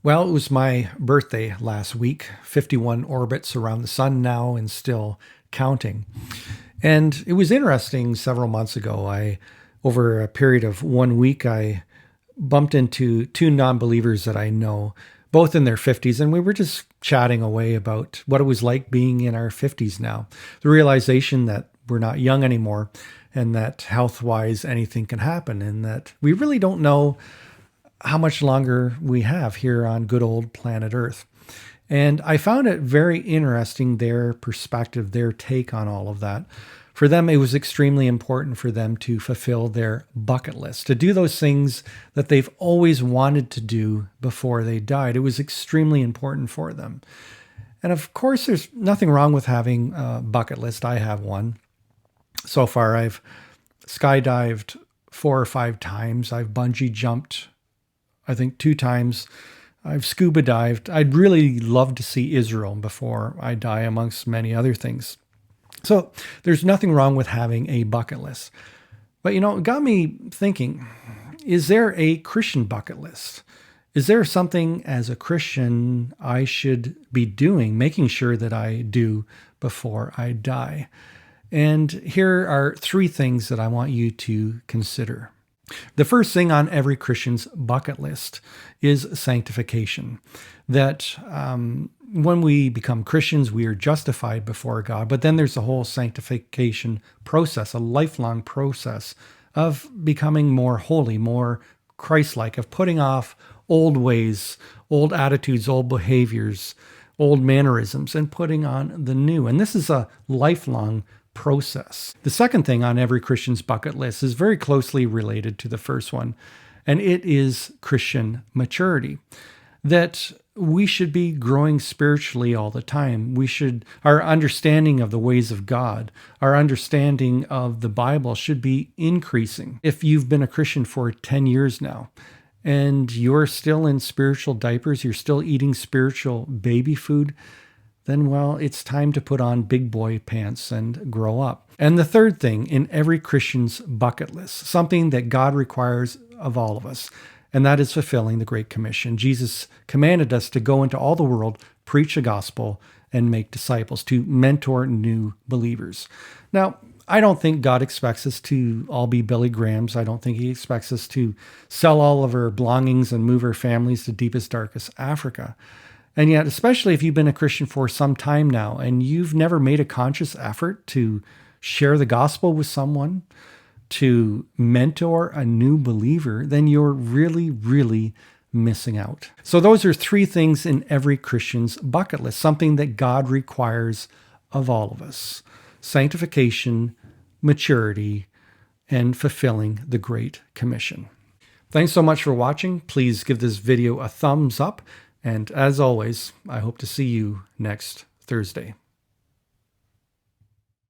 Well, it was my birthday last week, 51 orbits around the sun now and still counting. And it was interesting several months ago. Over a period of 1 week, I bumped into two non-believers that I know, both in their 50s, and we were just chatting away about what it was like being in our 50s now. The realization that we're not young anymore and that health-wise anything can happen and that we really don't know how much longer we have here on good old planet Earth. And I found it very interesting, their perspective, their take on all of that. For them, it was extremely important for them to fulfill their bucket list, to do those things that they've always wanted to do before they died. It was extremely important for them. And of course, there's nothing wrong with having a bucket list. I have one. So far, I've skydived 4 or 5 times. I've bungee jumped, I think, 2 times. I've scuba dived. I'd really love to see Israel before I die, amongst many other things. So there's nothing wrong with having a bucket list. But, it got me thinking, is there a Christian bucket list? Is there something as a Christian I should be doing, making sure that I do before I die? And here are 3 things that I want you to consider. The first thing on every Christian's bucket list is sanctification. That when we become Christians, we are justified before God. But then there's the whole sanctification process, a lifelong process of becoming more holy, more Christ-like, of putting off old ways, old attitudes, old behaviors, old mannerisms, and putting on the new. And this is a lifelong process. The second thing on every Christian's bucket list is very closely related to the first one, and it is Christian maturity. That we should be growing spiritually all the time. Our understanding of the ways of God, our understanding of the Bible should be increasing. If you've been a Christian for 10 years now, and you're still in spiritual diapers, you're still eating spiritual baby food, then, well, it's time to put on big boy pants and grow up. And the third thing in every Christian's bucket list, something that God requires of all of us, and that is fulfilling the Great Commission. Jesus commanded us to go into all the world, preach the gospel, and make disciples, to mentor new believers. Now, I don't think God expects us to all be Billy Grahams. I don't think he expects us to sell all of our belongings and move our families to deepest, darkest Africa. And yet, especially if you've been a Christian for some time now and you've never made a conscious effort to share the gospel with someone, to mentor a new believer, then you're really, really missing out. So those are 3 things in every Christian's bucket list, something that God requires of all of us: sanctification, maturity, and fulfilling the Great Commission. Thanks so much for watching. Please give this video a thumbs up. And as always, I hope to see you next Thursday.